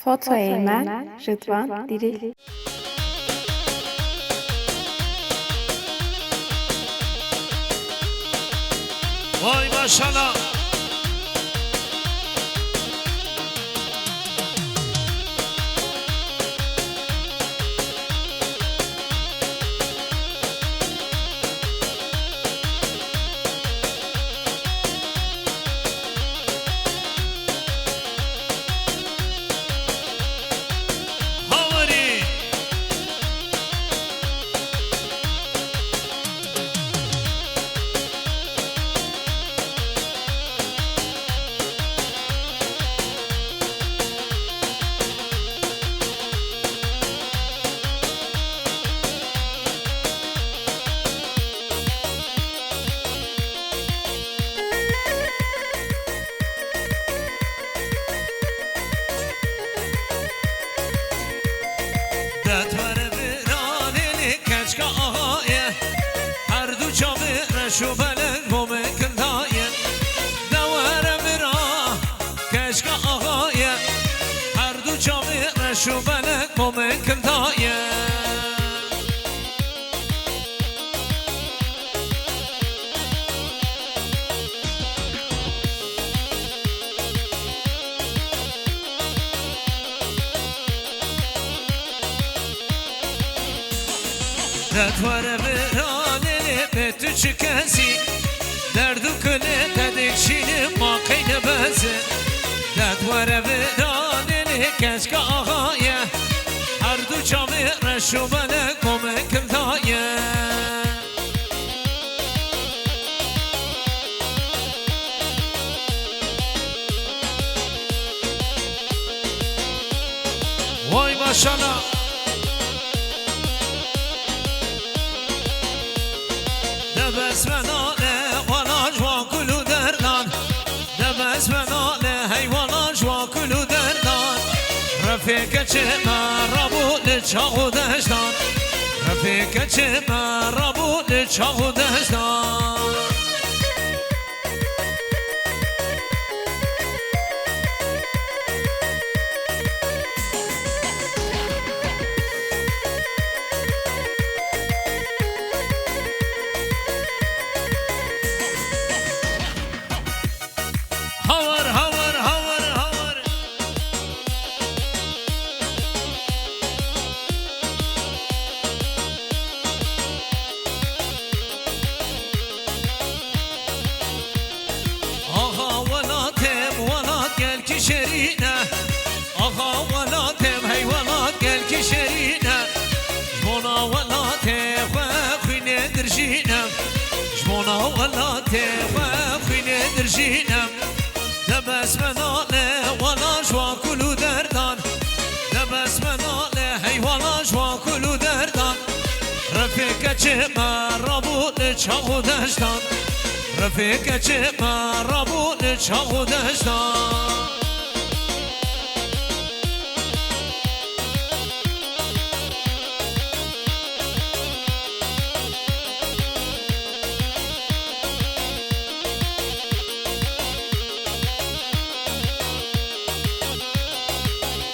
فوتوی من رضوان دیری. وای ماشاءالله. شو بلد ممکن دایم دواره برا کشک آقایم هر دو جامعه شو بلد ممکن دایم دواره برا تو چه کسی درد و کنه تدکشین ما قید بزه دادواره برانه کشک آقایه هر دو جامعه رشو بله کمکم دایه وای ماشاءالله دبس مناله وانا جوا کلو دردان دبس مناله حیوانا جوا کلو دردان رفیق چه مرابو لچاقو دشتان رفیق چه مرابو لچاقو دشتان شرينا أخا ولا تم هي ولا قلك شرينا جمونا ولا تخوين درجينا جمونا ولا تخوين درجينا دبس مناله ولا جوا كلو دردان دبس مناله هي ولا جوا كلو دردان رفيقة جمع ربو لچاقو دشتان رفيقة جمع ربو لچاقو دشتان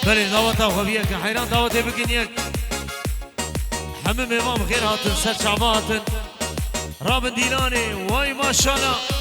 بله دعوتا خوبیه که حیران دعوته بگین یک همه امام خیر هاتن سر شعبه هاتن رابن دیلانی وای ماشاءالله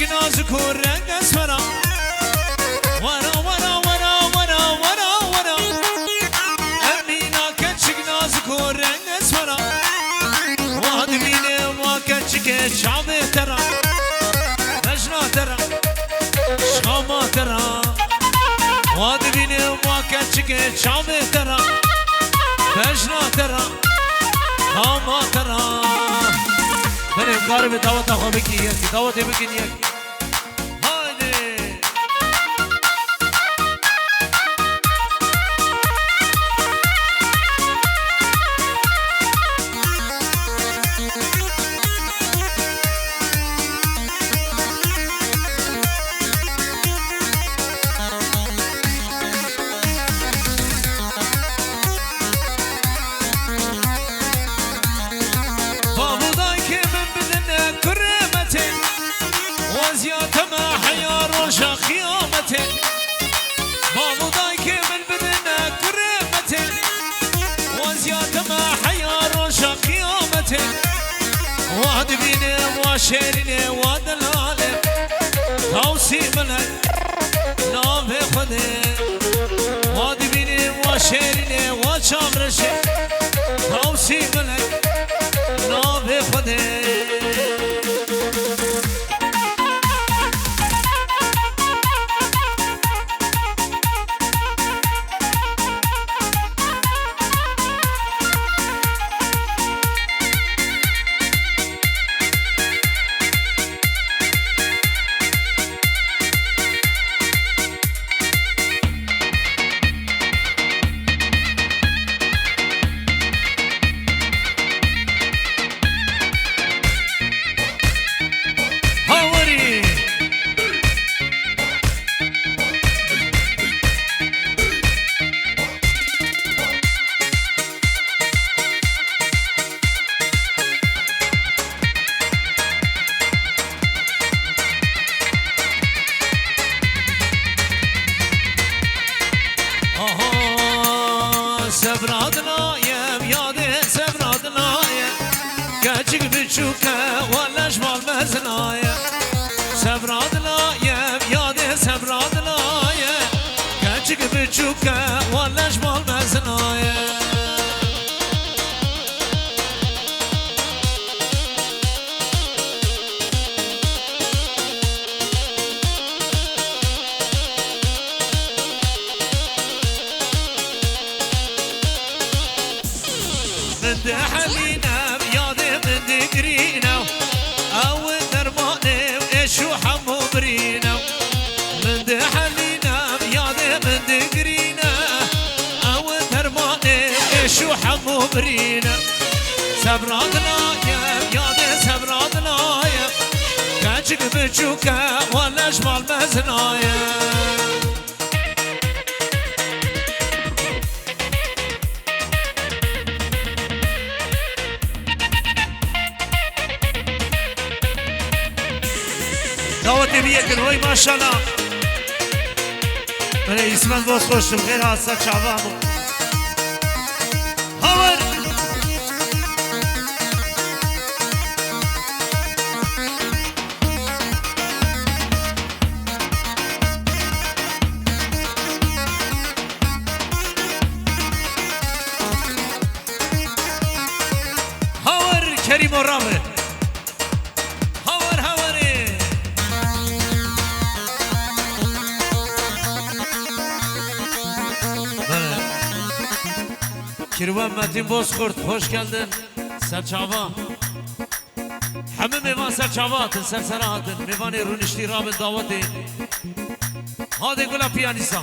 نازك والرنگ اسمرا ورا ورا ورا ورا ورا ورا أمينا كتشك نازك والرنگ اسمرا واد بيني ما كتشك شعبي ترى مجنا ترى شاما ترى واد بيني ما كتشك شعبي ترى مجنا ترى شاما ترى من امکار به دعوت آخوا بکی یکی دعوت بکن یک هایده بابو دايك من بدنا كريمته وزيادة ما حيا روشا قيامته واد بيني وشيرني واد العالم توصي ملك نام خده واد بيني وشيرني وشامرشي توصي ملك نام خده سفرادنا يم يادي سفرادنا يم كاجك بتشوكا ولا جمال مزنايا سفرادنا يم يادي سفرادنا يم كاجك بتشوكا ولا جمال مزنايا من دحلينا بياضي من دقرينا أو درماني وإيشو حمو برينا من دحلينا بياضي من دقرينا أو درماني وإيشو حمو برينا سبرادنا يا بياضي سبرادنا يا كاجك بتشوكا ولا جمال مزنايا دعوتي بيك الهوي ما شاء الله أنا يسمن بوس خوش بغير هاسا شعبامو هاور هاور كريم ورامي Kirvan Metin Bozkurt hoş geldin Serçava Hamı mevan serçava atın sersera atın Mevani runişti rabın davati Hadi gula piyanista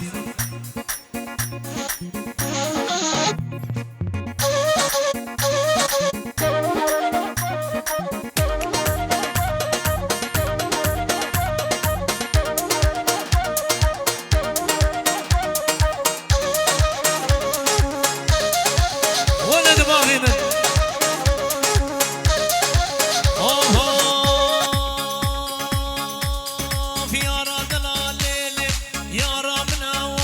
يا ربنا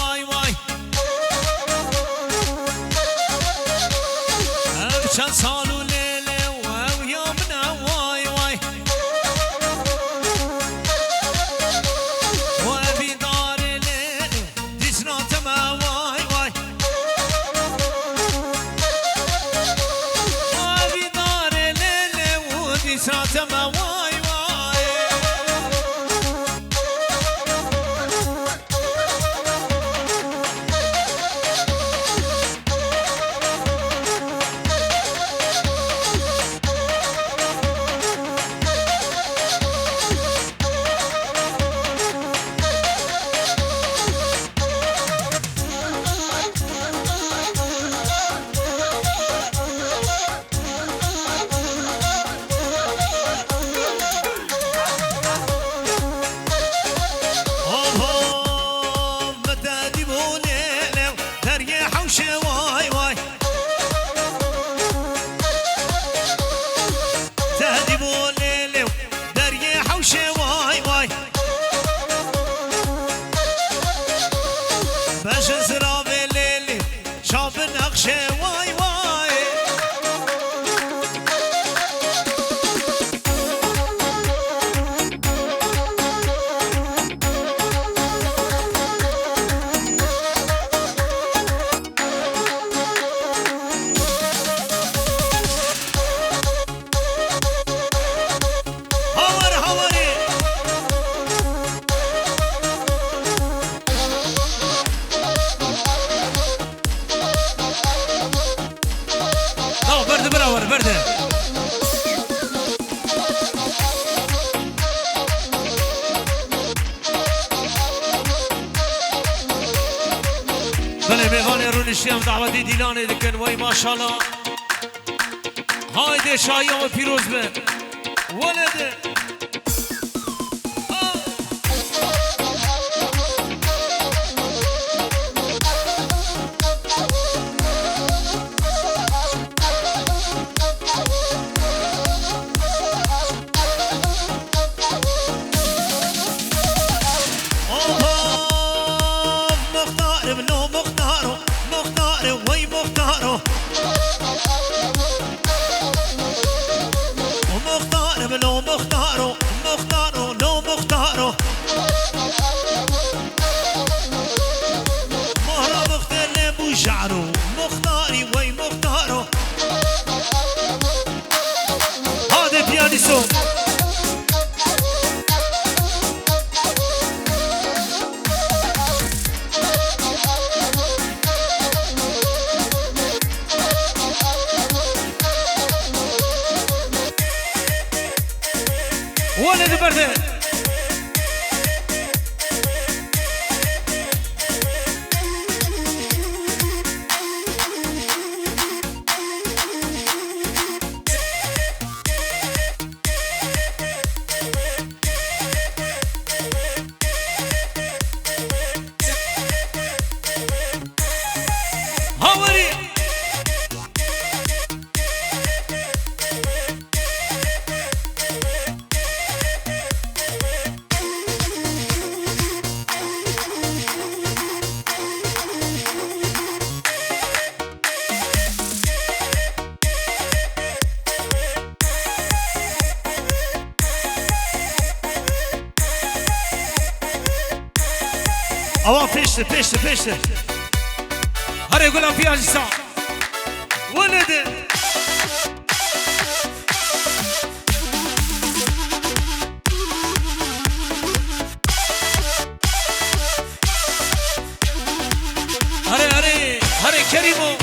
برده بله میوان رونشتی هم دعوتی دیلانه دکن وای ماشالله هایده شایان و پیروز به ولده ولد برده هاوري اوه پشت پشت پشت هره گلم پیاجی سا ولده هره کریمو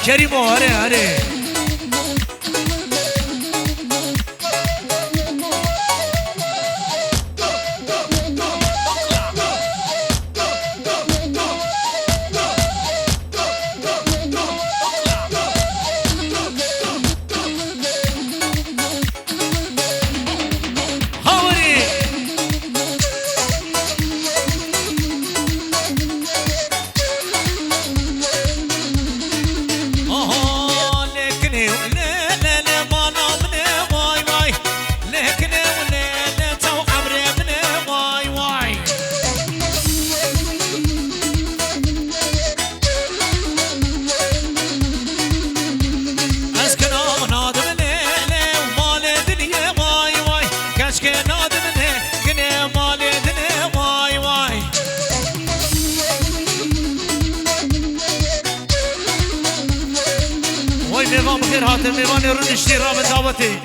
كريمو هري هري ميوان بخير هاتم ميوان يرون اشتي رابط دعوتي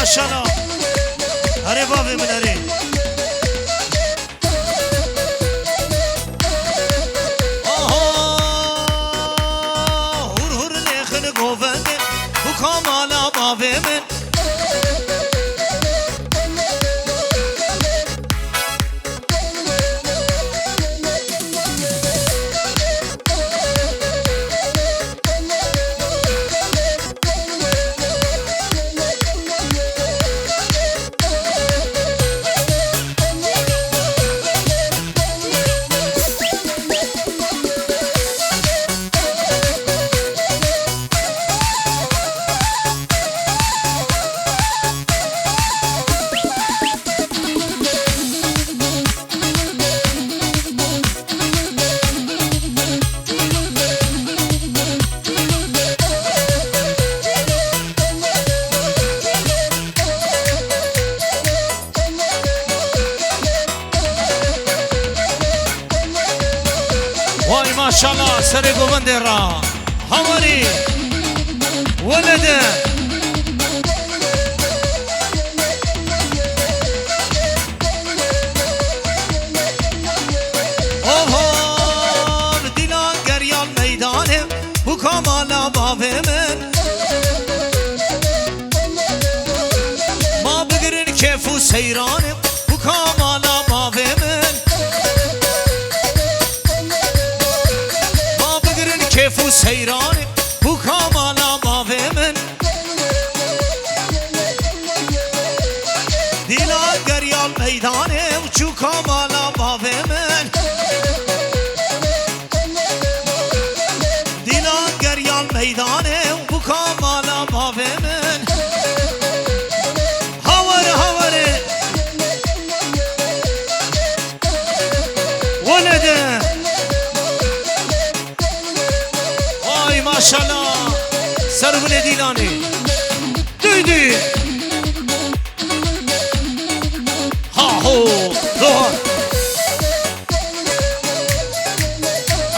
ماشاءالله هري بابي من هري هور هور لخن گوفند و کامالا بابی من شاء الله سري قومن درا هوري ولده اوه دیلان گریان میدانم بو کامالا بابه من ما بگرین کیفو سیرانم بو کامالا بابه من ما بگرین کیفو سیرانم بو کامالا بابه من دیلان گریان میدانم چو کامالا بابه من دیلان گریان میدانم بو کامالا بابه من هاوره ولده وای ماشالله سربون دیلانی دوی ها هو دوهان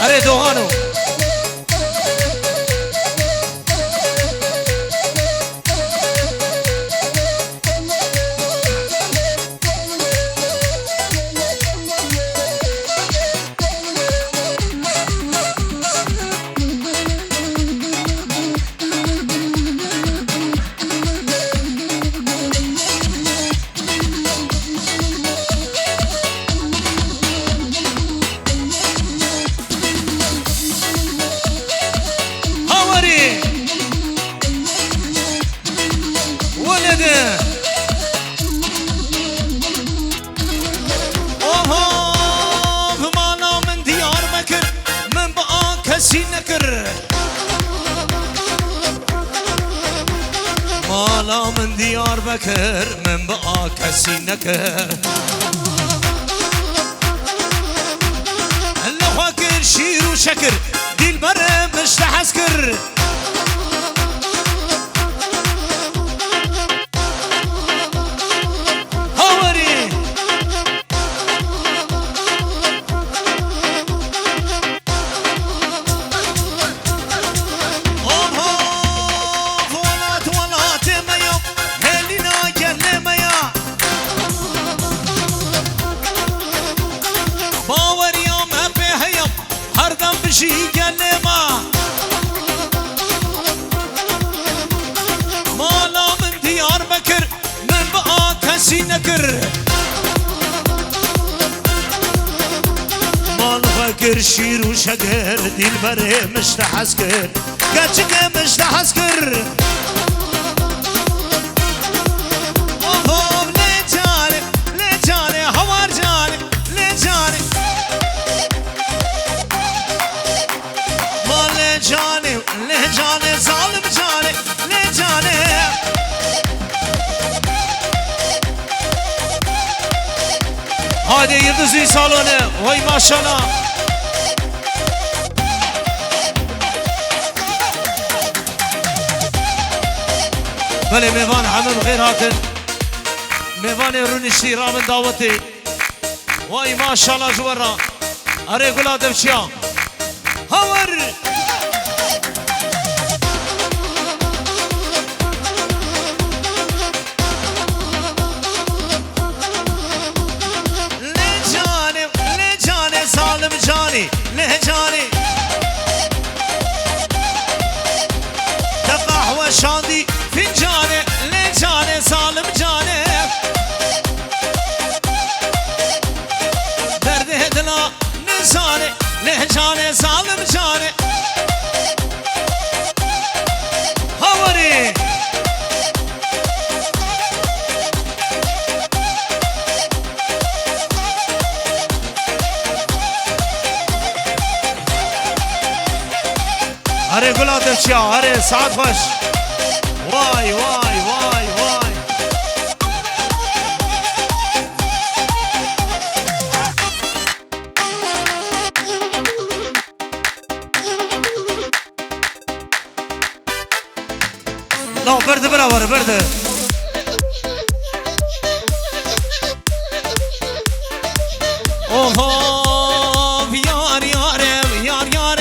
اره دوهانو مالا من دیار بکر من با کسی نکر الله اکر شیر و شکر دل بره مشتحس کر هاوری شي كلمة مالا من ديار بكر من بقى كسي نكر مال فكر شير وشكر دي البري مشتحس كر قاتشك مشتحس كر اوه ليه جاني هوار جاني ليه جاني جاني ليه جاني ظالم جاني ليه جاني هادي يلدزي صالونه وي ما شاء الله بله ميوان حمد غير هاتن ميوان رونشتي رامن دعوتي وي ما شاء الله جورا اري قولا دفشيا هور ظالم جاني ليه جاني تقهوى شاندي فنجاني ليه جاني ظالم جاني درد هدنا نزاني ليه جاني ظالم جاني هاوري اره گلا دفشیا اره ساعت خوش وای وای وای وای لا برده برابر برده اوه یار یارم یار یار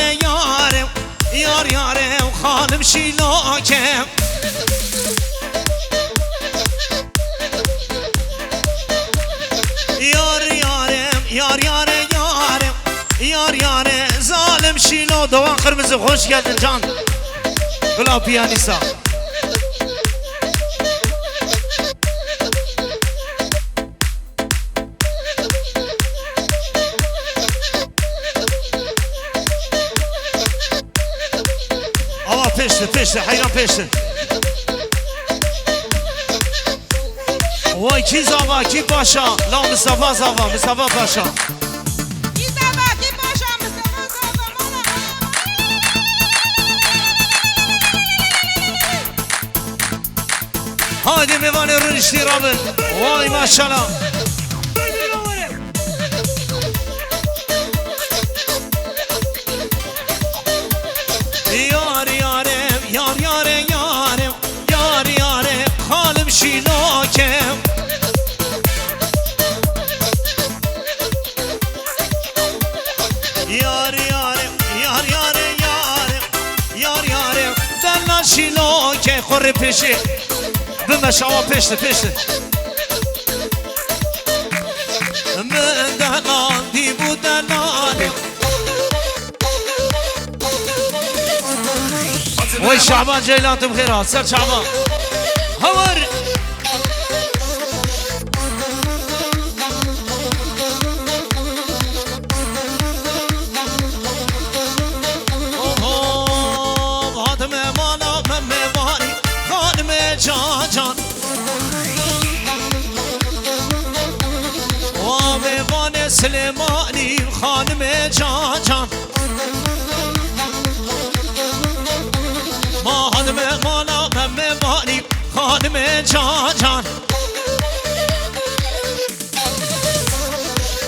یار یاره ظالم شینو دوان قرمز خوش geldin can Gula piyanista Allah peşti hayran peşti Vay ki zava ki paşa La Mustafa zava Mustafa paşa Haydi mevane rüştü Rabin Vay maşallah Yar yarim Yar yarim yarim Yar yarim Halim şinokem Yar yarim Yar yarim yarim Yar yarim Della şinokem Korre peşi بمشوا پشت من دلال دی بود دلال وای شعبان جیلانتم خیرات سر شعبان هور جان و میوان سلیمانی خانم جان ما خانم مانا میوانی خانم جان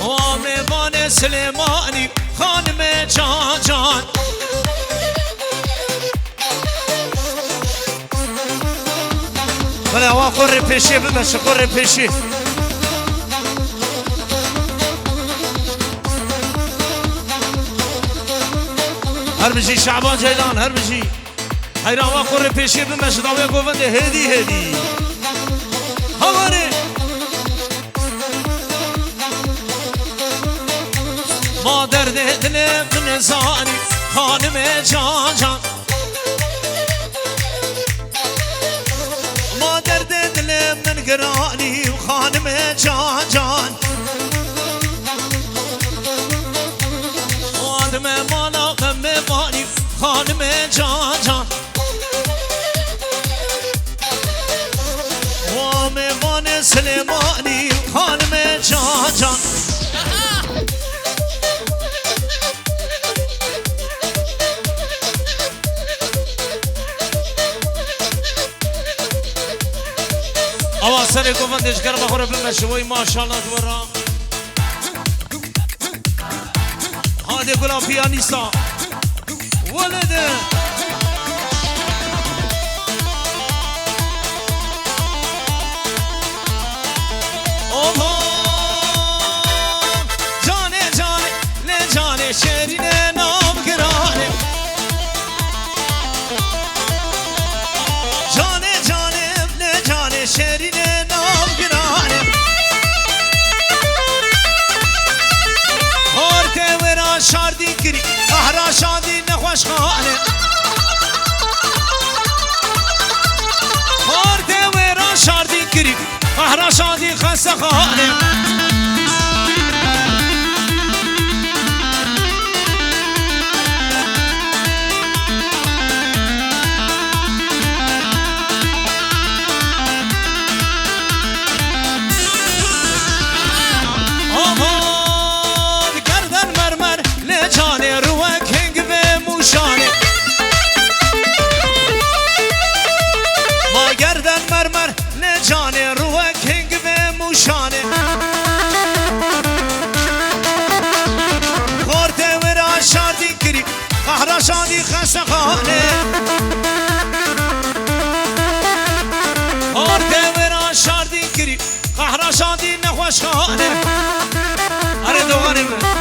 و میوان سلیمانی خانم جان ولی هوا قره پیشی ببشه قره پیشی هر بجی شعبان جیلان هر بجی حیرا هوا قره پیشی ببشه داوی گوونده هدی هواره ما درد دلم نزانی خانم جان ما درد دلم من گرانی خانم جان آدم مالا میوانی خانم جان و میوان سلیمانی خانم جان سر گوندش گرم بخوره بمشه وای ماشاءالله دورا هاده گلا پیانیستا ولده اوه جانه جانه شیرینه نام گرانه جانه شیرینه نام گرانه خورده ورا شاردی کری احرا شادی نخوش خانه خورده ورا شاردی کری احرا شادی خسته خانه جانه روح کنگ به موشانه خورده ورا شادی کری قهرا شادی خسته خانه خورده ورا شادی کری قهرا شادی نخوش خانه اره دوغانه من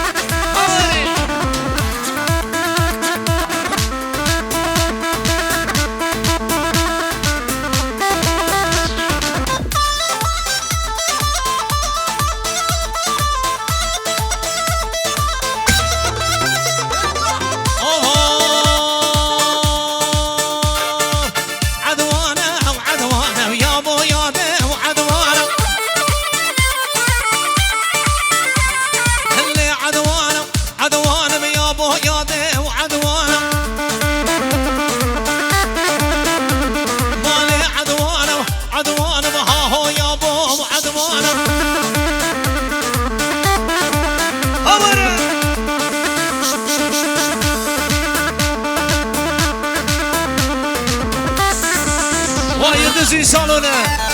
موسیقی سالونه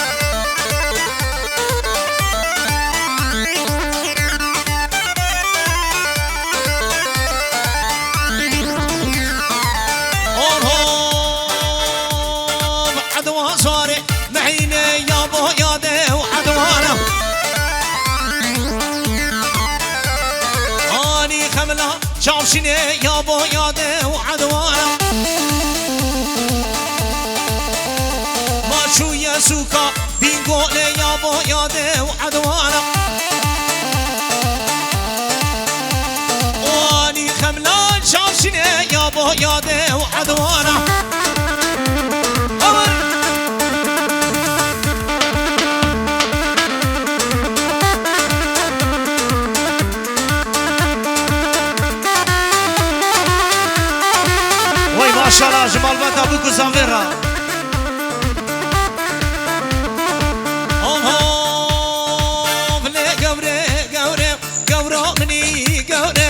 شاوشيني يا بو ياده وعدوانا ما شو يا سوكا بينقولي يا بو ياده وعدوانا واني خملان شاوشيني يا بو ياده وعدوانا ما شاء الله جمال بات ابوك زافيرا بلي قوري قوري قورو مني قوري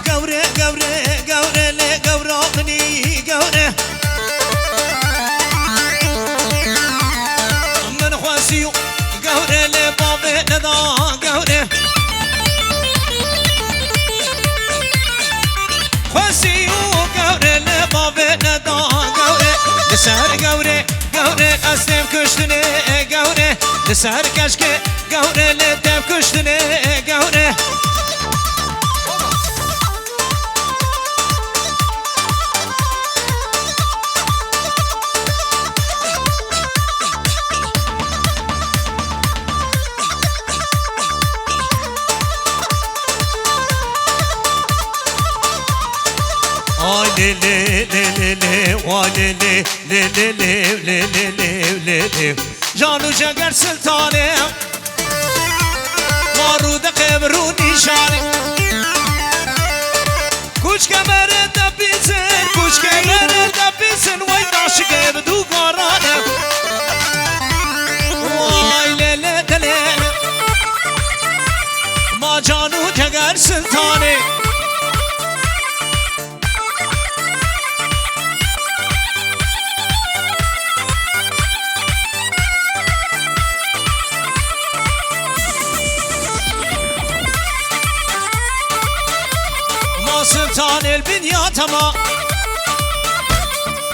قوري قوري قوري لي قورو مني قوري من خواسيو قوري لي بابي ندا قوري خواسيو قوري لي بابي ندا قوري لسهر قوري قوري قسم كشتني قوري لسهر كشكي قوري لتب كشتني قوري لي لي لي لي ولي لي لي لي لي لي لي لي جانو جگر سلطانه مارود قبرو نشانه کوچ کمر دبیزن کوچ کمر دبیزن وای داش گبدو گارانه وای لیلی دلیل ما جانو جگر سلطانه سلطان البنيا تما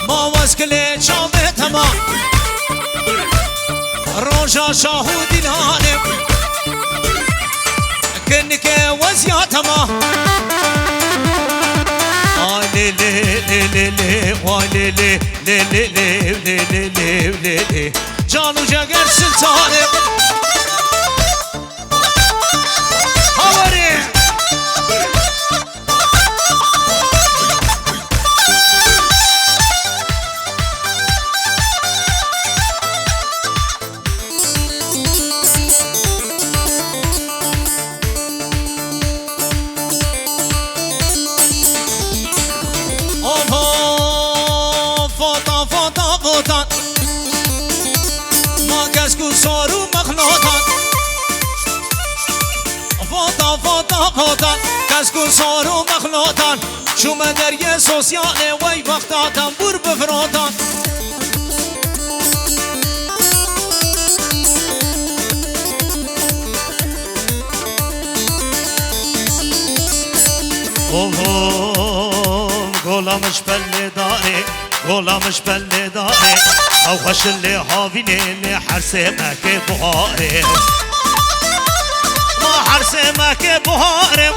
ما واسكلي شامي تما روجا شاهودي نانم كنك وزيا تما لي لي لي لي لي ولي لي لي لي لي لي لي لي لي جانو جگر سلطانم هاوري ما كسكو صاروا مخلوطان فوتا فوتا فوتا كسكو صاروا مخلوطان شو مدرية سوسيالي وي وقتا تنبور بفروتان غلامش بله داره غلامش بله داره او خوش اللي هاوینه اللي حرسه مکه بهاره ما حرسه مکه بهاره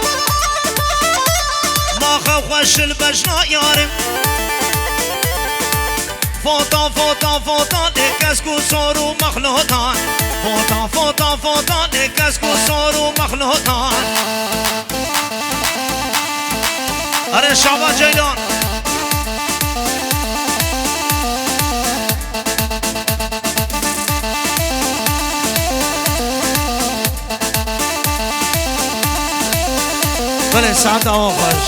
ما خوش البجنا یارم فوتا فوتا فوتا لکسکو صارو مخلوطان فوتا فوتا فوتا لکسکو صارو مخلوطان اره شابا جیلان بله ساعت آخرش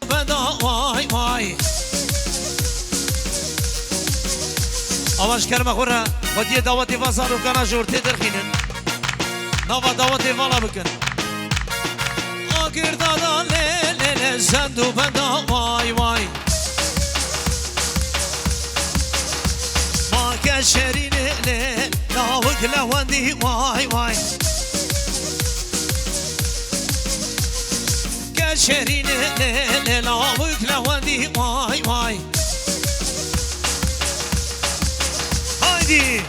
بدا وای وای آواش کرمه خوره خودی دعوتی وزار و کنه جورتی درخینن نوا دعوتی والا بکن گردادا لیل زندو بندا وای وای ما کشری لیل لاوک لواندی وای وای کشری لیل لاوک لواندی وای وای هایدی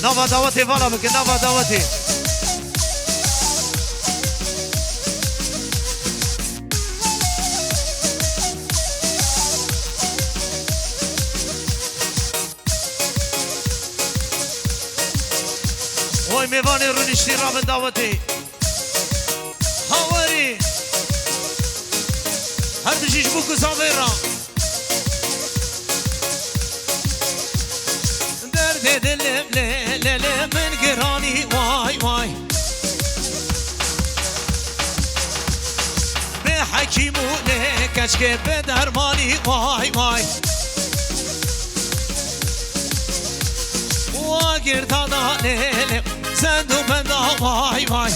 نوا دعوتی والا بکن نوا دعوتی وای میوانی رو نشتی را به دعوتی هاوری هر بشیش بو کساوی را درد دلم من گرانی وای وای به حکیمونه کچکه به درمانی وای وای و گردادا لیل زندو بندا وای وای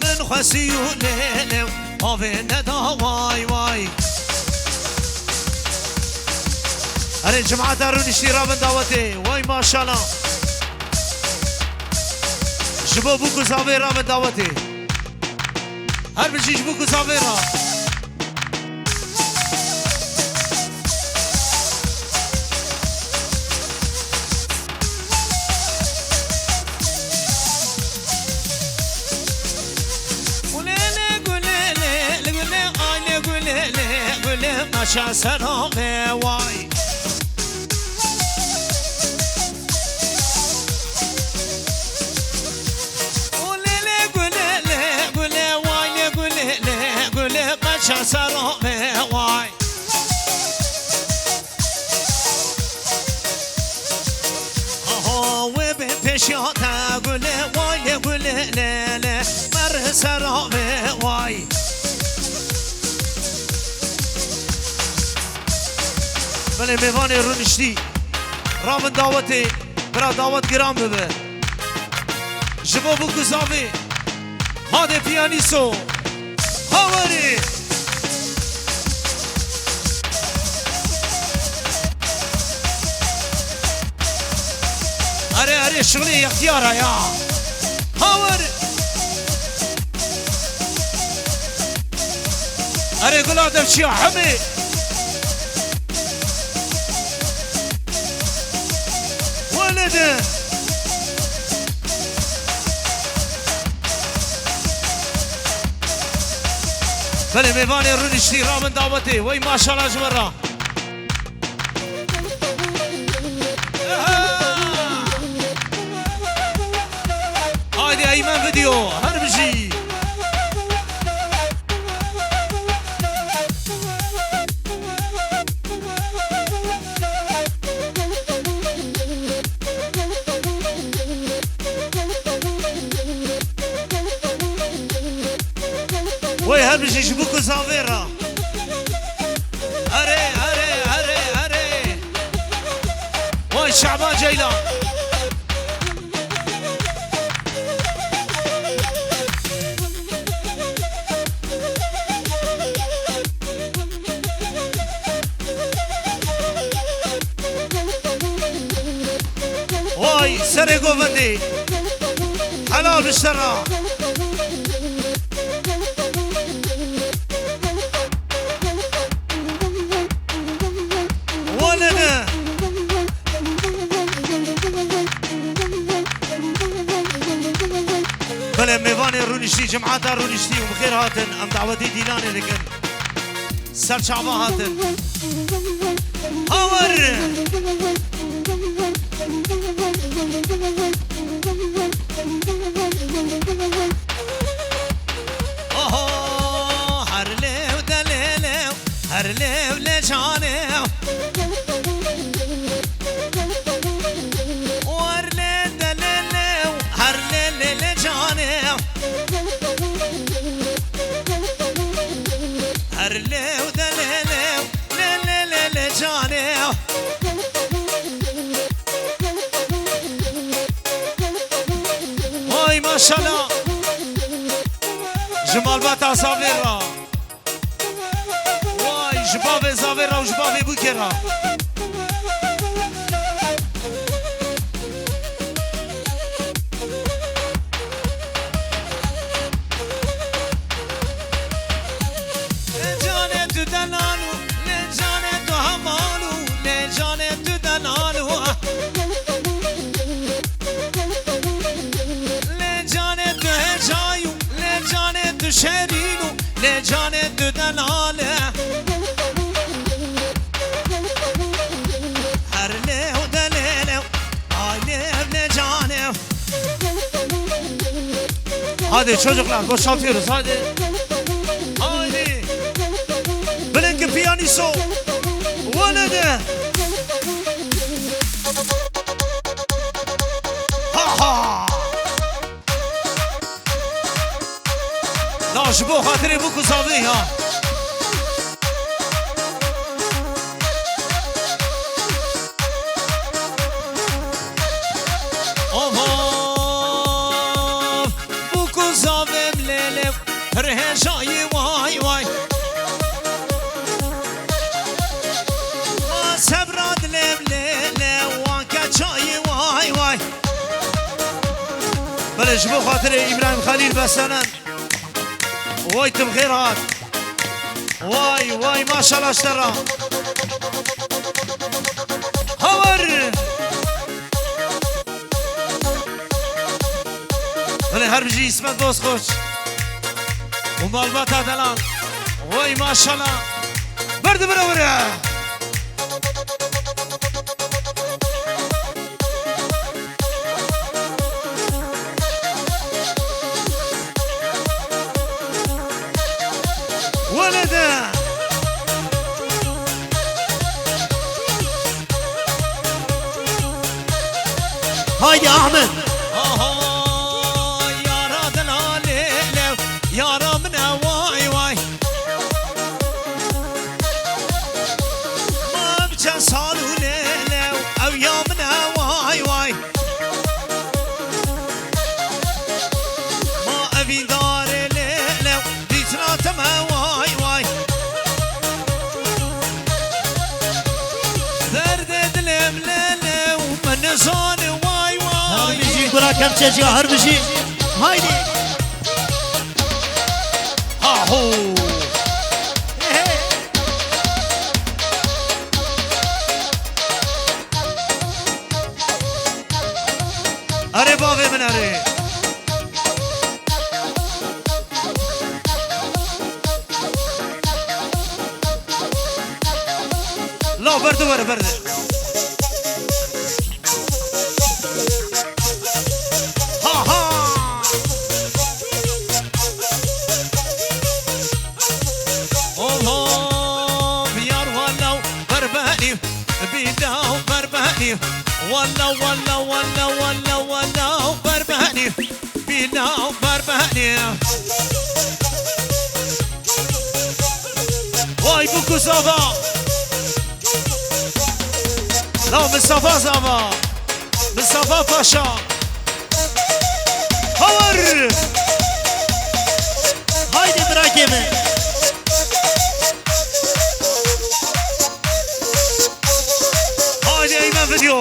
من خسیو لیل آوه ندا وای وای هر جماعت رو نشتی را من دعوته وای ماشاءالله جبو بوکو زاوی را من دعوته هر بشیش بوکو زاوی را ماشا سلامه وای ماشا سلامه وای آها و به پیشاتا گله وای گله لیله مر سلامه وای بله میوانی رو نشتی را من دعوتی برا دعوت گرام ببه جبو بو گزاوی هاده پیانیسو هاوری اره شغلی اختیاره یا هاوری اره گلا دفشی حمی ولده بله میوانی رو نشتی را من دعوتی وای ماشاءالله جمرا هایدی ایمن ویدیو هر بشی وای هر بشیش بوکو زاویرا اره وای شعبان جیلان وای سر گووندی حلال بشترا بله میوان رونشتی جماعت رونشتی و بخیر هاتن ام دعوتی دیلانه لکن سرچاوه هاتن هاور اوه هر لیو دلیلیو هر لیو لجانیو زاویرا زاویرا وای جباب زاویرا و جباب بوکرا لجانه تو دلالو لجانه تو همالو لجانه تو دلالو لجانه تو هجایو لجانه تو شرینو لجانه تو دلاله هر لیو دلیلو آیلیو لجانه hadi çocuklar boşaltıyoruz hadi hadi Blinky piyaniso ولده ha لا جبو خاطري بوكو صافيها بوكو صافي مليلي رهجاي واي واي ما سبراد لمليلي وانكا جاي واي واي بلا جبو خاطري إبراهيم خليل بسنن واي تبغير هاد واي واي ما شاء الله اشترى هور بله هر بجي اسمت باز خوش ومالبات هدلان واي ما شاء الله برد برا برا ولده هايدي احمد يا رادنا ليلو يا ربنا واي واي ما بجا صالو ليلو او يومنا واي واي ما ابي دار ليلو ديتنا تما واي واي درد دلم ليلو من زون واي واي بيجي كرة كم تشجع هربشي هايدي هاهو اري بابي من اري لا برده ورا برده ها ها اوه بيار ولو برباني بيداو برباني ولو ولو ولو ولو ولو برباني بيداو برباني واي بوكو صافا لا مصطفى صافا مصطفى باشا هور هايدي براكبه هايدي ايمن فيديو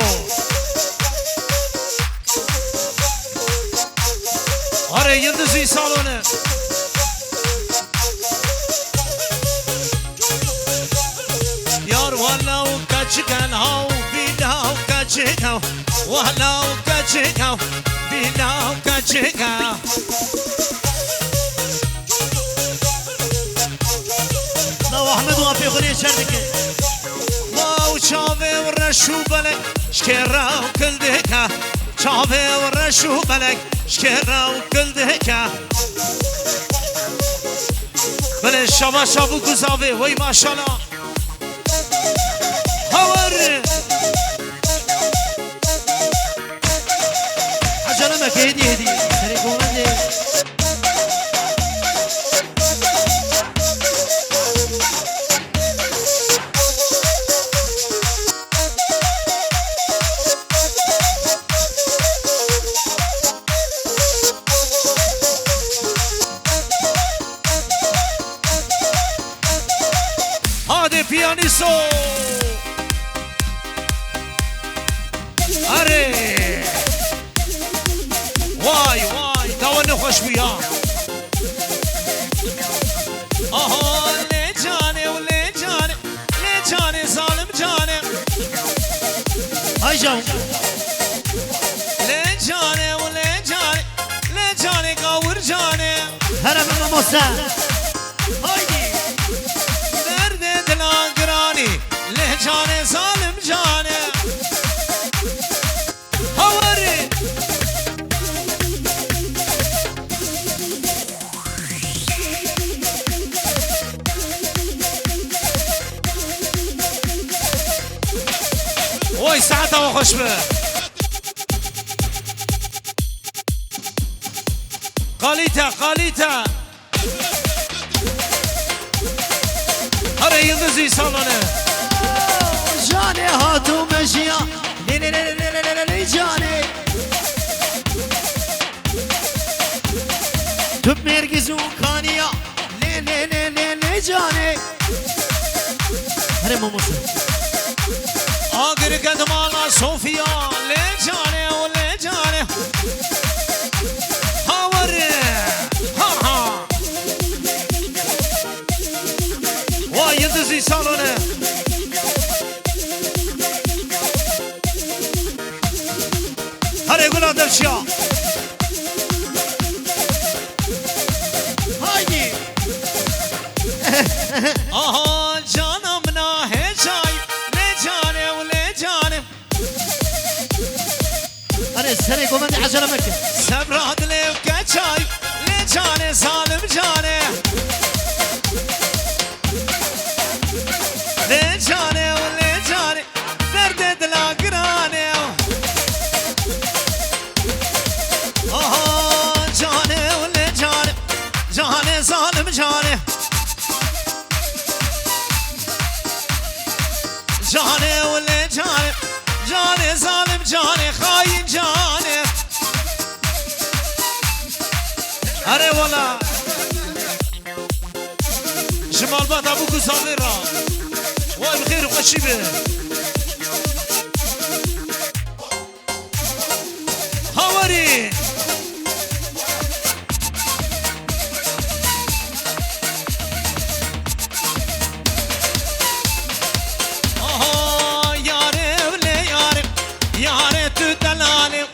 هاري يلدزي صالونه يار ولو كاتشكن هاو بيداو كاتشكاو ولو كاتشكاو بيداو كاتشكاو لا احمد وافي غني شردك واو شافي ورشو بلك شكرا وكل دهكا شافي ورشو بلك شكرا وكل دهكا بله شابا شابو كوزاوي وي ما شاء الله هور عجلة مك هدي هدي تريكو مندي پیانیسو اره وای وای داونه خوش بیا آها لی جانه و لی جانه لی جانه ظالم جانه های جان لی جانه و لی جانه لی جانه قاور جانه هرم مموسه هایدی درد دلاگرانی لی جانه ظالم جانه هواری وای ساعتها خوش به قالیتا قالیتا هره یلدزی سالانه جانه هاتو مشیا لی لی لی لی لی لی جانه تو مرگزو کانیا لی لی لی لی لی جانه هرم مموسه آگر قدمالا صوفیا لی جانه و لی جانه هاوره ها ها وای یلدزی سالانه هره گلا دفشیا هایدی آها جانم نه جای لی جانه و لی جانه هره سنه گومند عجله مکه سبراد لیو کچای لی جانه ظالم جانه لی جانه و لی جانه درد دلا گرانه آها جانه و لی جانه جانه ظالم جانه جانه و لی جانه جانه ظالم جانه خاین جانه اره والا جمال بات ابو گزاوی را وای بخیر خوشی به هاوری آها یاره ولی یاره یاره تو دلاله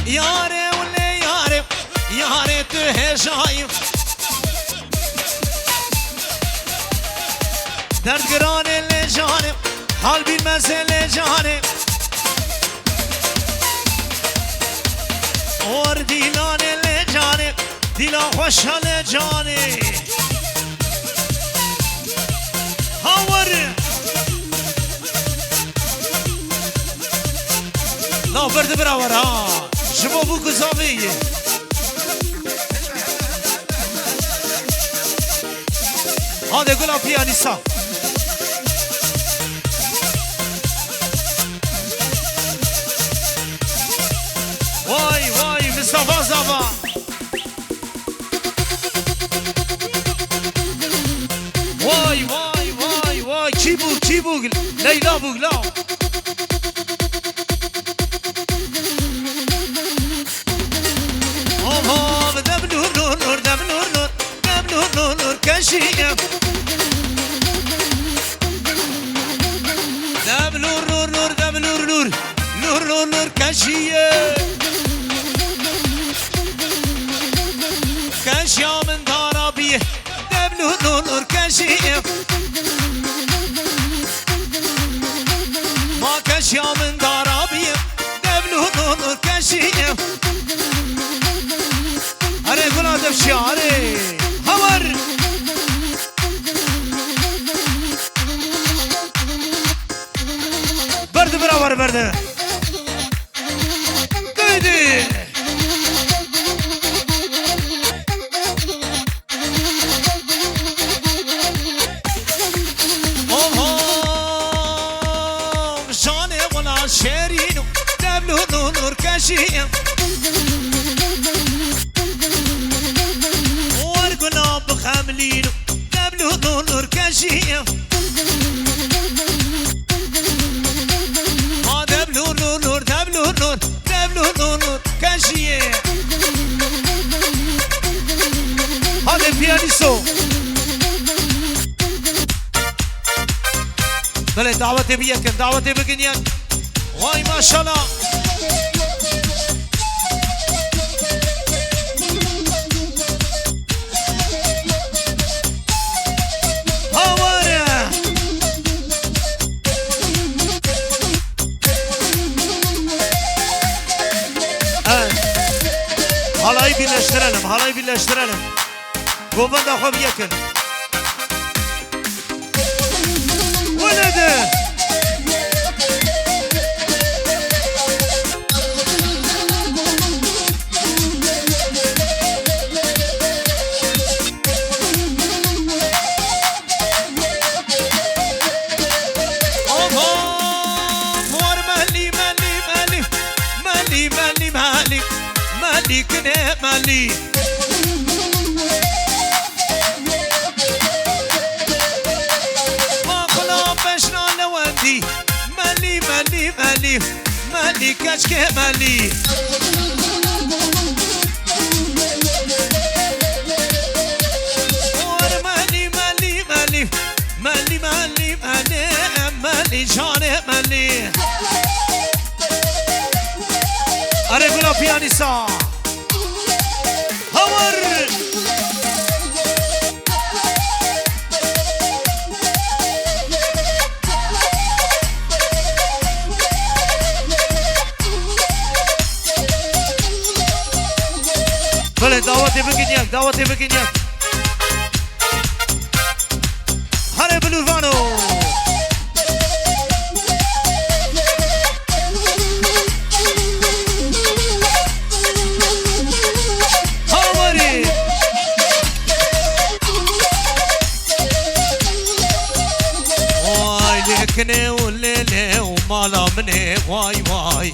یاره ولی یاره یاره تو هجایی دردگرانه لی جانه حال بیلمزه لی جانه اور دیلانه لی جانه دیلا خوشا لی جانه هاوره لا برد براور ها شما بو گزاویه هاده گلا پیانیسا وای وای مصطفى زابا وای وای وای وای کی بوگ لیلا بوگ لا آها دم نور نور نور دم نور نور دم نور نور نور کشیم دم نور نور نور دم نور نور نور نور نور کشیم کشیا من دارابیه دم نور نور نور کشیم ما کشیا من دارابیه دم نور نور نور کشیم اره گلا دفشیا اره هور برد براور برده دیدی جانه ولا شیرینو دبلو نور کشیم ورگنا بخم پیانیستو بله دعوت بیکن دعوت بکن یک وای ماشالله حالایی birleştirelim حالایی birleştirelim گوبند خواب یکن ولده مالي كنا مالي ما خلا بشنا لوندي مالي مالي مالي مالي كشك مالي مالي مالي مالي مالي مالي مالي مالي جاني مالي أري قولا بيانيسا هور بله دعوتي بگینید دعوتي بگینید هره بلوفانو كني والليلة ومالا مني واي واي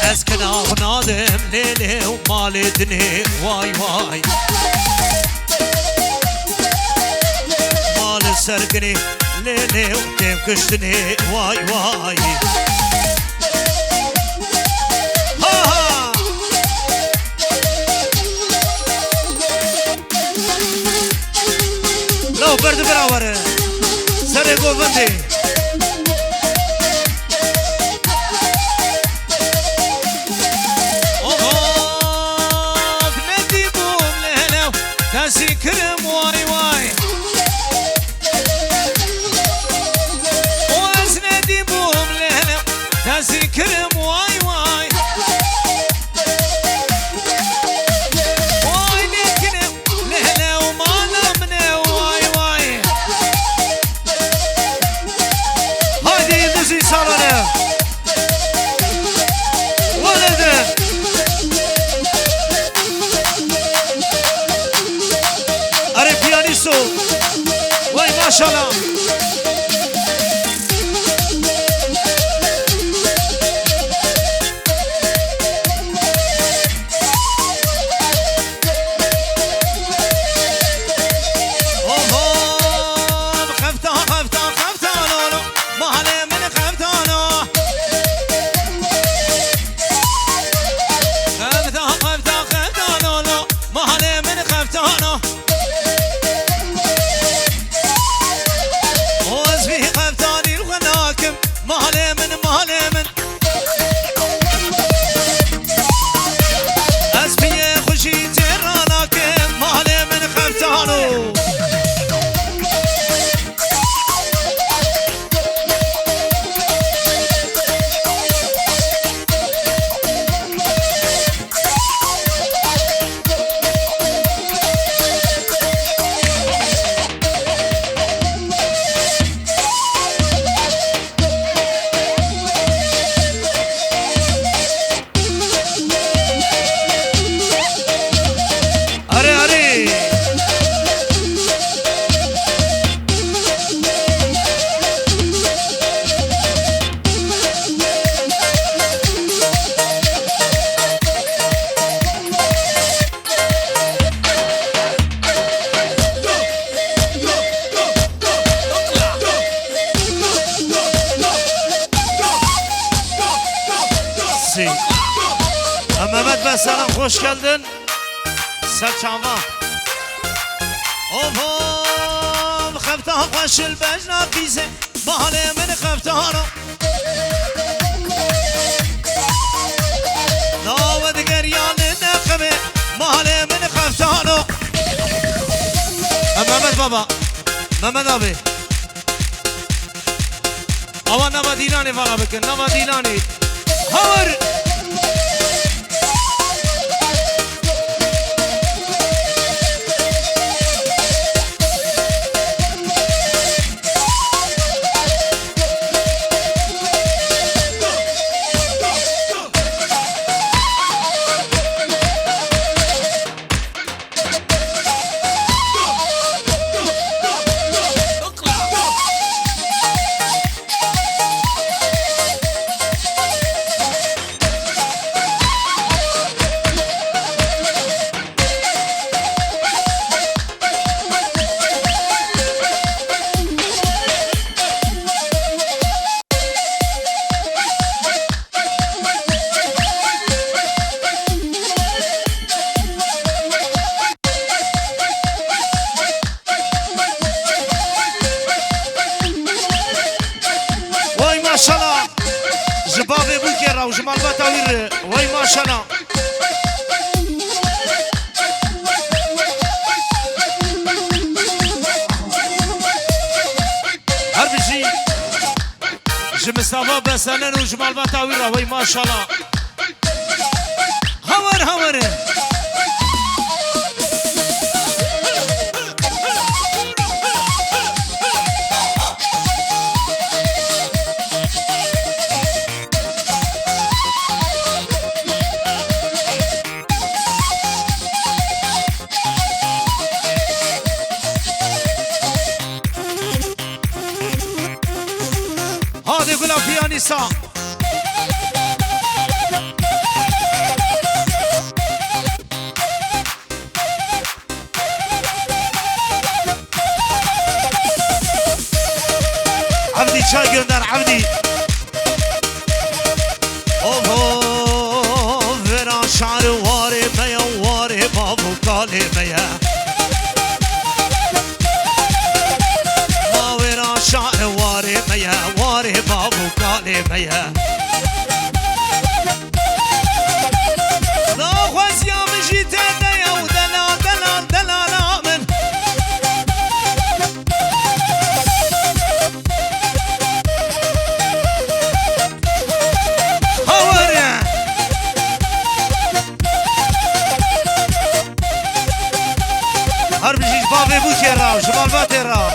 اسكن ونادم ليلة ومالي دني واي واي مال سرقني ليلة وديم كشتني واي واي لو برد براوره سر گوونده اوه ندی بوم لهلو کسی کرم وای وای واز ندی بوم لهلو کسی کرم وای وای وای ماشالله Mehmet ben sana hoş geldin. سرچاوا اوفام خفتا خوش البجنا فيزه بالي من خفتانو داود قريان النقبه بالي من خفتانو محمد بابا محمد ابي اوا نما دینانی والا بکن نما دینانی هور وجمال بتاوير وي ما شاء الله هرب شيء جمستافا بسنن وجمال بتاوير وي ما شاء الله همر همر هذه قولها فيها نساء عبدي شاي قندر عبدي اوه فينا شعر واري ميا واري بابو قالي ميا ما وينا شعر واري ميا واري بابو قالي ميا لا خوز يا مجيت يا ودلا دلا دلا لا من هوريا هرب جيش بابي بوكي راو شمال باتي راو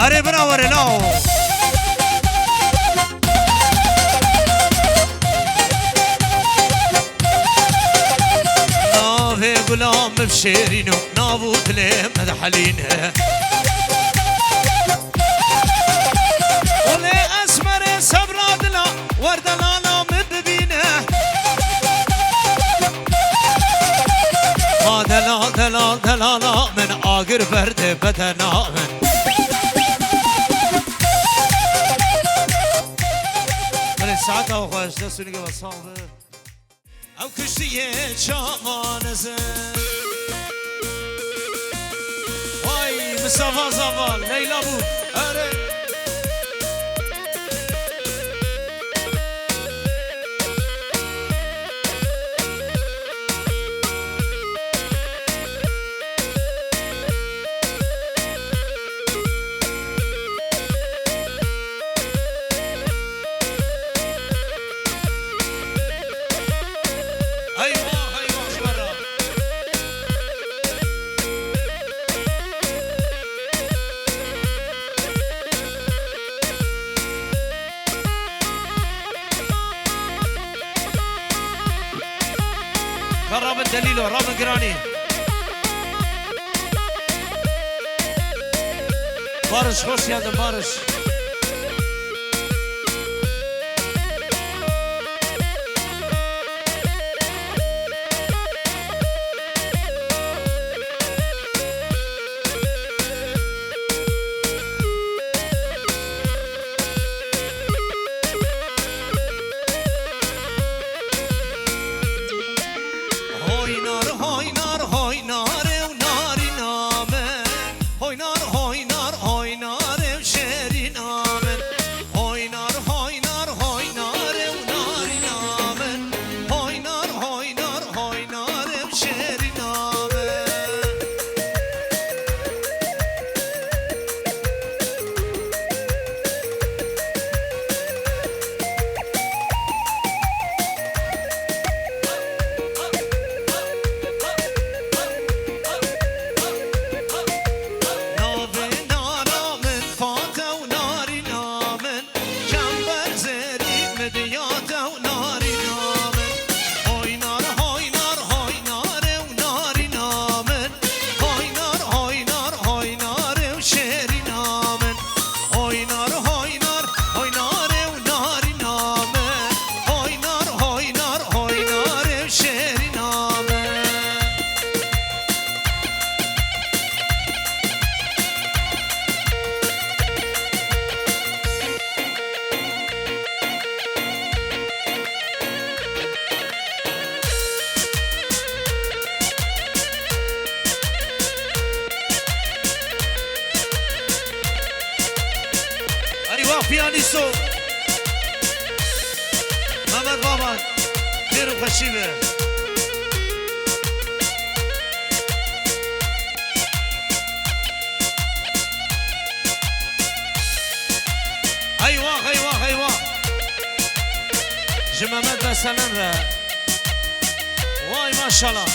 अरे बराबर है लाओ نافي غلام بشيرينو نابوت ليه مدحلينه ولي اسمر صبرادنا وردلانا مدبينه ما دلا دلا دلانا من آقر برد بدنا من ساعتها وخواش دستوني قبل صعبة او كشتية شامان زين واي مصطفى زفال ليلى ابو اري رامن دليلو رامن قراني بارش خوش يا بارش وناري نامن هاي نار هاي نار هاي نار وناري نامن هاي نار هاي نار هاي نار وشيري نامن هاي نار هاي نار هاي نار وناري نامن هاي نار هاي نار هاي نار وشيري نامن ايوه بيانيستو محمد بابا خير وخشيبه ايوه ايوه ايوه جمامات بسلام واي ما شاء الله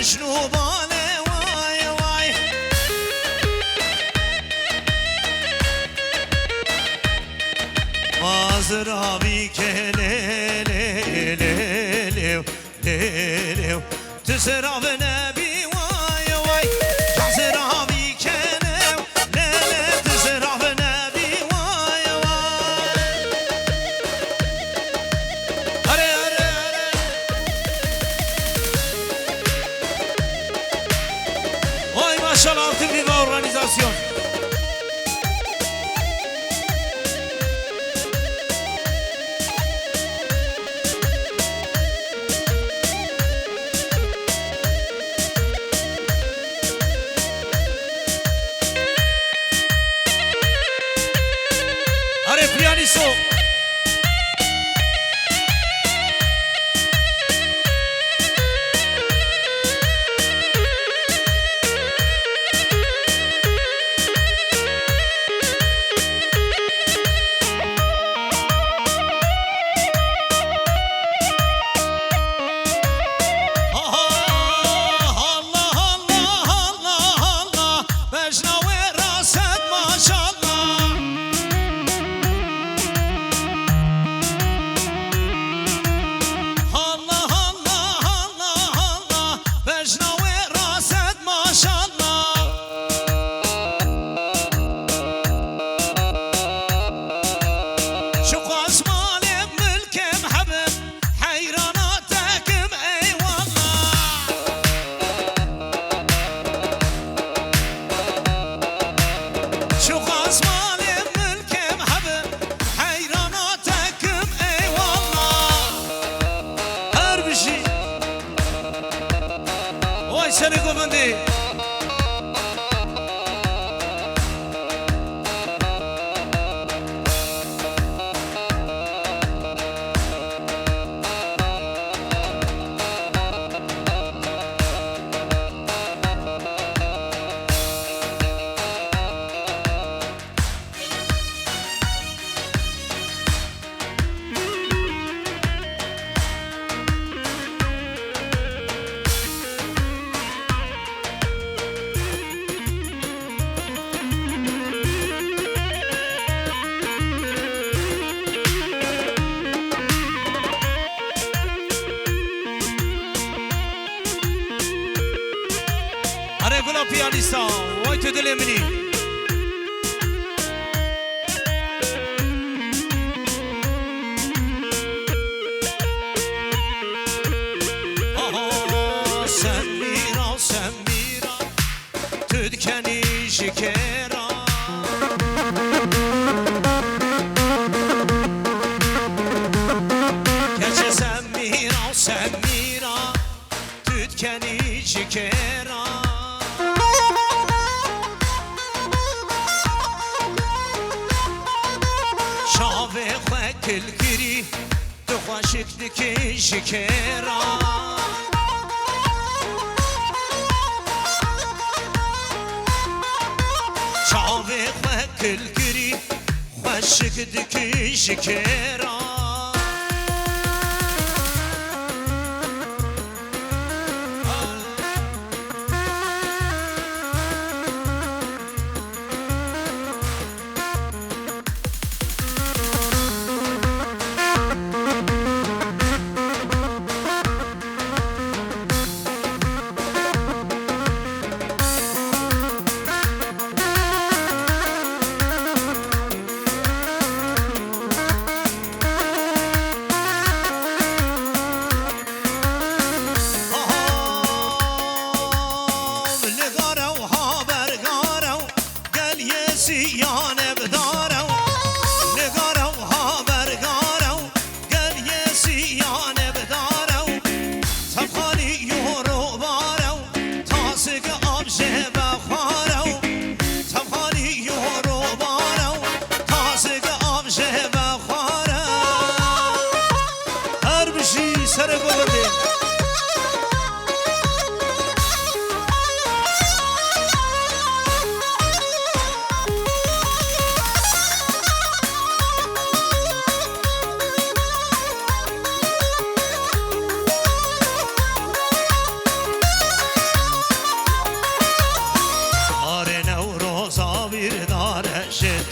مجنوبانه وای وای مازراوی که لیلیو لیلیو تزراو نبی وای وای تزراوی که لیلی تزراو نبی وای وای اره اره اره وای ماشاءالله altın viva organizasyon Are pianisto seni govundi Are gula pianista vay tu dil emni Semira semira tüdkeni şikera Keçe semira semira tüdkeni şikera شاوه خواه کلگیری تو خوشک دکی شکرا شاوه خواه کلگیری خوشک دکی شکرا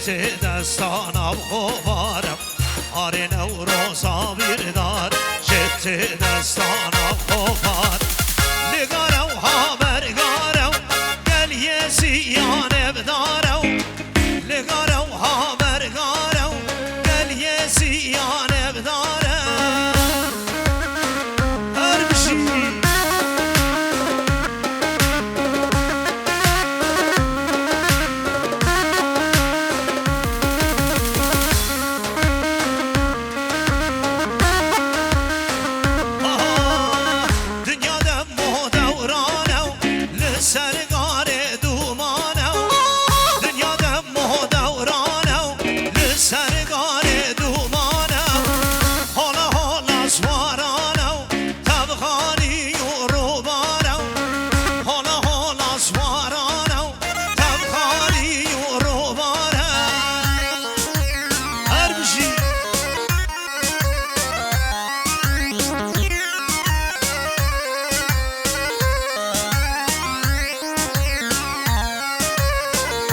شت دستانا خوبارم آره نوروزا بیردار شت دستانا خوبار لگارو ها برگارو گل یه سیانه بدارو لگارو ها برگارو گل یه سیانه بدارو هر بشی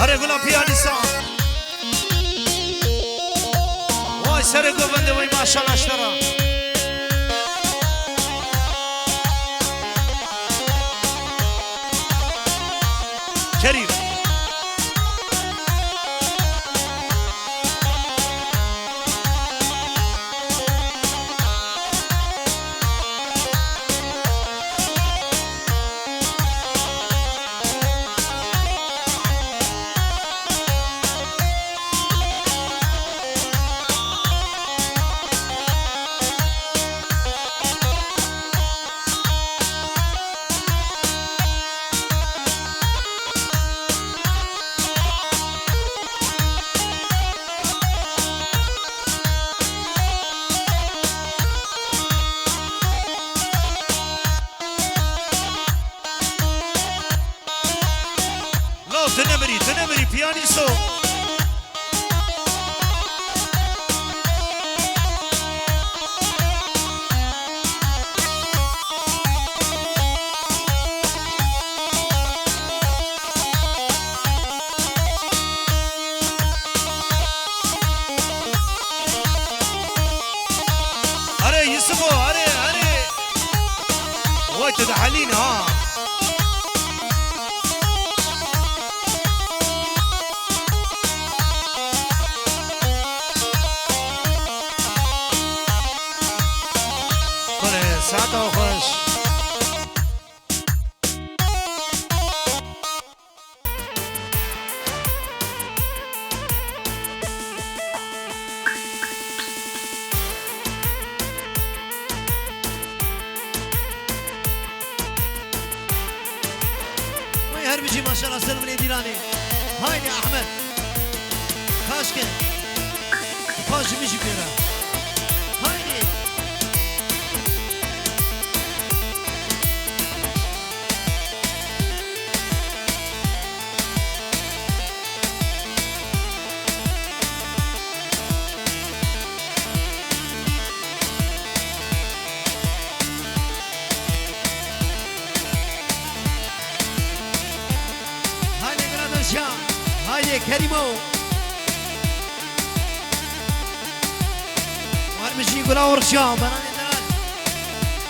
آره گلا پیانیسان وای سر گوبنده وای ماشاءالله اشترا کریم تنمری پیانیستو آره یوسفو آره وای تدحلین ها ساعت و خوش وی هر بجی ماشاءالله سلم الادیرانی هایدی احمد کاشکن پاش میشی پیرا هایدی هاي كريمو وارمشي يقول اورشام بناني دلال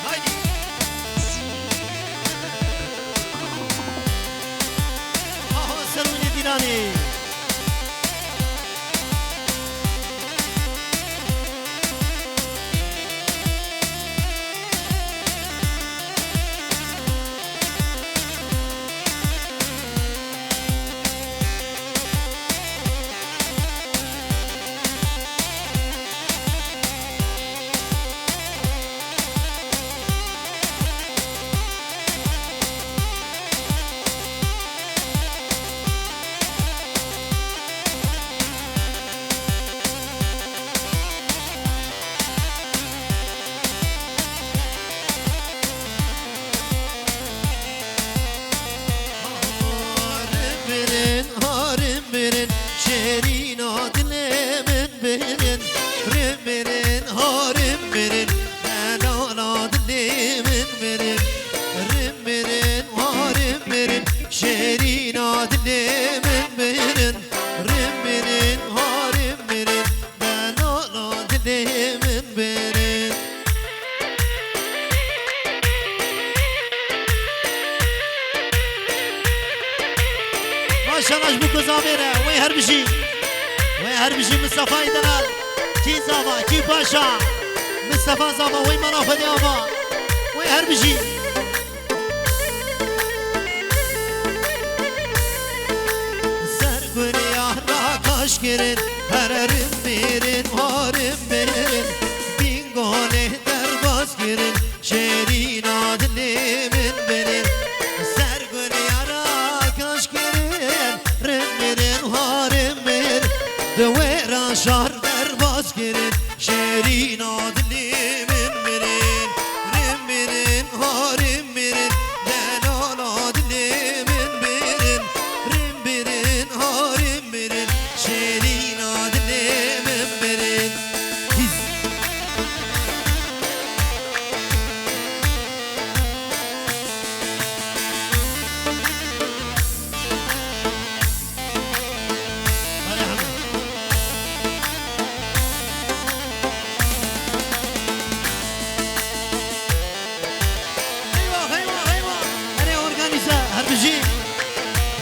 هايدي اهو سلوني ديناني شيرين عدلي من بين رمبرين ماشاءالله بو كزاميره وين هربشي وين هربشي مصطفى دلال كي زابا كي باشا مصطفى زابا وين منافذ يابا وين هربشي سرگون یارا کاش گرن هررم بیرن هارم برن بینگانه در باز گرن شیرین آدلیمن برن سرگون یارا کاش گرن رم برن هارم برن دویرا شار در باز گرن شیرین آدلیمن برن رم برن هارم برن دلال آدلیمن برن رم برن هارم برن شیرین آدلیمن برن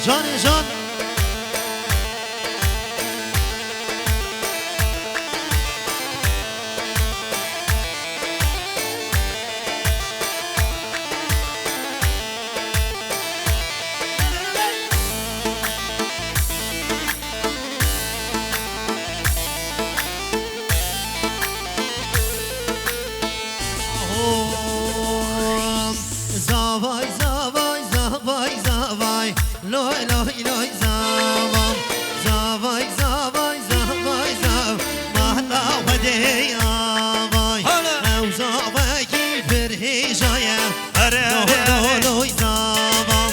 جان جان زاوای زاوای زاوای زاوای لوی لوی لوی زاوام زاوای زاوای زاوای زاو مهلا ودی آوای او زاوای کی برهیجایم لوی لوی زاوام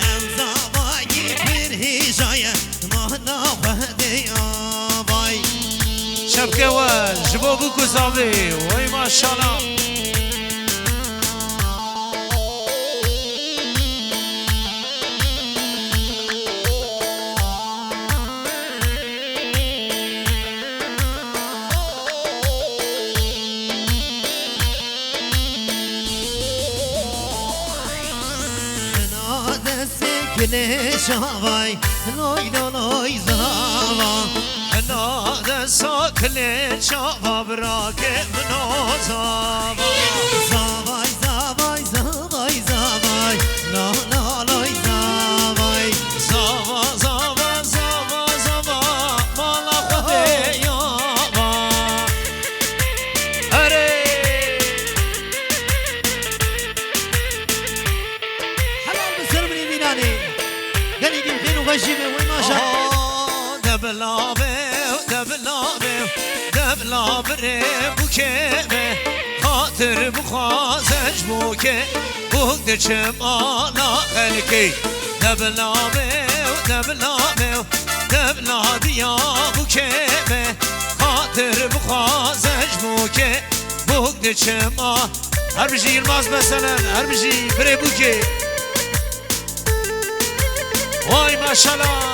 او زاوای کی برهیجایم مهلا ودی آوای شبکه و جبابو کزاوی وای ماشاءالله سکن شاوای لوی لوی زاوا ناده ساکن شاوا براک منو زاوا زاوای زاوای زاوای زاوای لا لا لوی زاوای زاوا زاوا زاوا زاوا مالا خودی یاوا اره حلال بسر من دینانی گلی گل خیر و غشیمه وی ماشا دبلا بره بوکه خاطر بخوازش بوکه بوک دچم آلا خلکی دبلا دیا بوکه خاطر بخوازش بوکه بوک دچم آلا هر بشی یلماز مثلا هر بشی بره بوکه وای ماشاءالله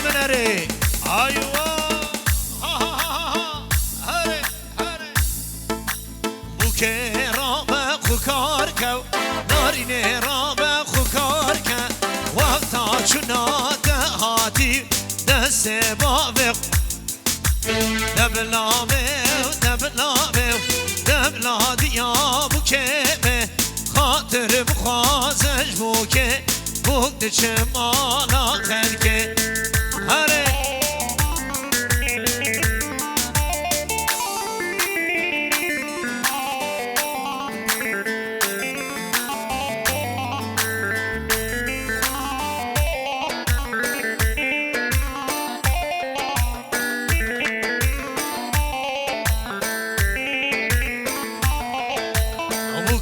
منره aywa ha ha ha hare hare buke raba khukar ka narine raba khukar ka waqta chuna da hati dase baviq دبلا دیا buke me khatir bkhazaj buke buk dchim ala khalke hare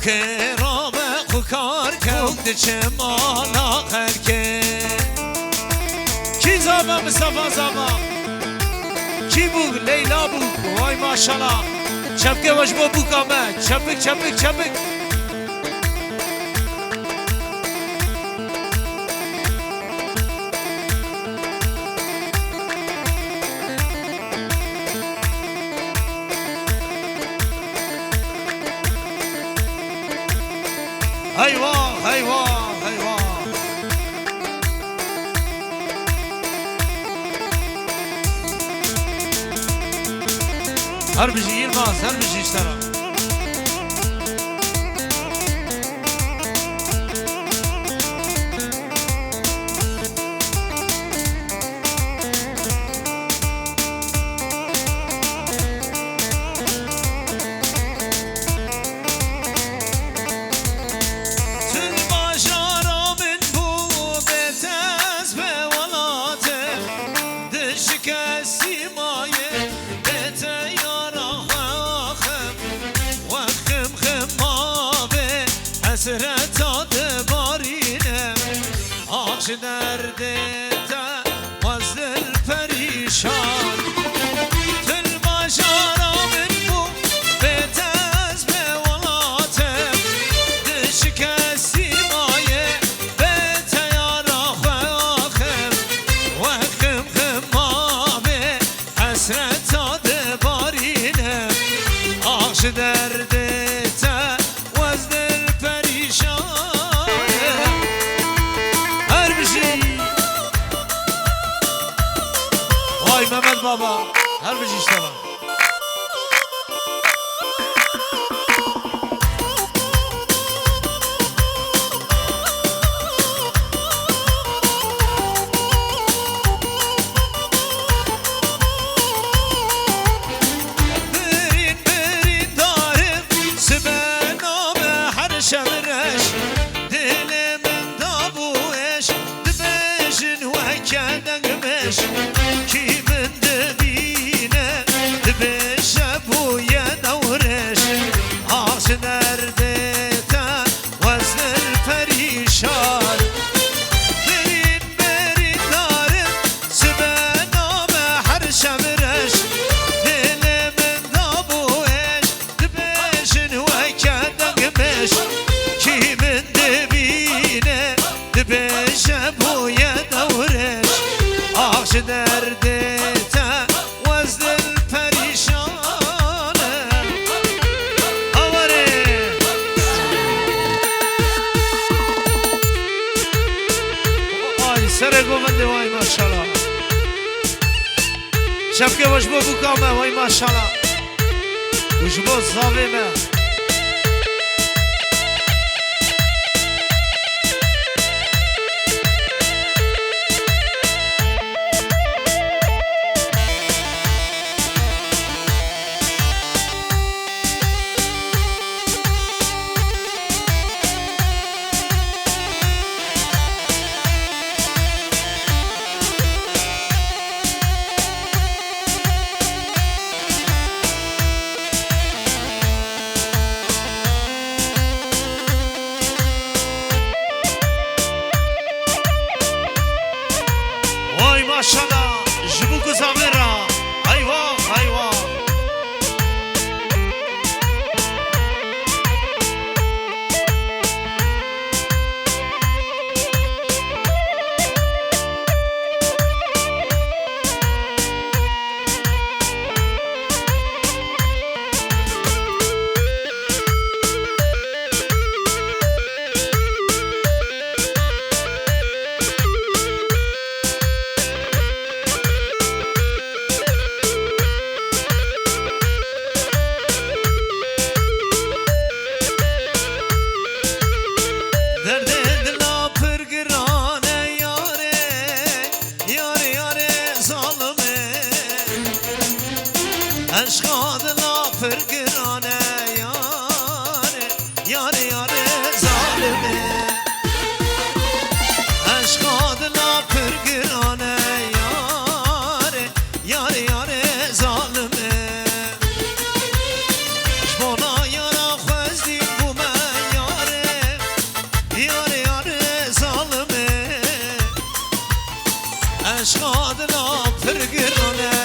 که را به خوکار کرد چمالا خرکه کی زابا مصطفی زابا کی بود لیلا بود وای ماشالله چپکه وش با بوکامه چپک چپک چپک هر بجی یلماز هر بجی اشترا حسرت دبارینم آخش درده تا وزد الپریشان تل باشارا من بو بتز به ولاتم دشکستی مایه به تیارا خواخم وخم خمامه حسرت دبارینم آخش درده تا وزد وای محمد بابا هر بجیش تمام برین برین دارم سبنامه هر شمرش دل من دابوش دبشن و کندنگمش کی من دبینه دبش بوی دورش آخش درده تا وزن الپریشان برین برین دارم سبنامه هر شمرش دل من دابوش دبشن و کندنگمش کی من دبینه دبش بوی دورش آخش درده تا وزد الپریشانه آوره آی سر گومنده وای ماشالله شب که باش بو بکامه وای ماشالله وش بو صاویمه وای ماشالله جبو گزاورا ایوا ایوا Aşkadına pırgırane yâre Yâre yâre zalime Aşkadına pırgırane yâre Yâre yâre zalime Şbona yara khwezdim bu me yâre Yâre yâre zalime Aşkadına pırgırane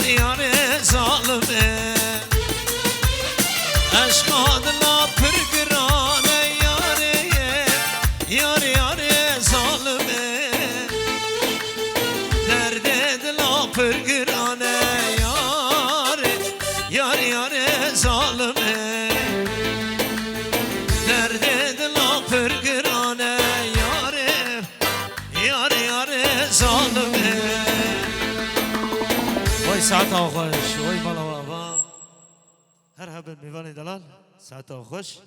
yar yar zalime Aşka dila pırgırane yar yar zalime Derde dila pırgırane yar yar zalime Derde dila pırgırane yar zalime وای ساعت آخوش وای مالا بابا هر هبن میوانی دلال ساعت آخوش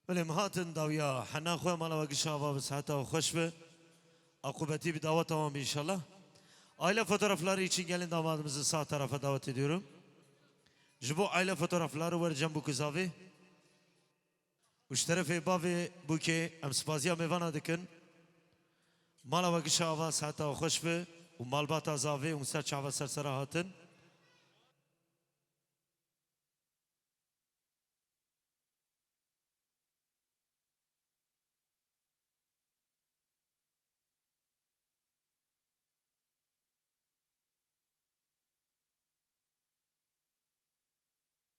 ولی مهاتن داویا حنا خواه مالا وگی شابا به ساعت آخوش به عقوبتی bir davet tamam inşallah. Aile fotoğrafları için gelin damadımızı sağ tarafa davet ediyorum. Bu aile fotoğrafları vereceğim bu kızavi. Uşterefe bavi bu ki emspazya mevana dikin. Mala ve gişava saata hoş be. U malbata zavi u ser çava ser serahatın.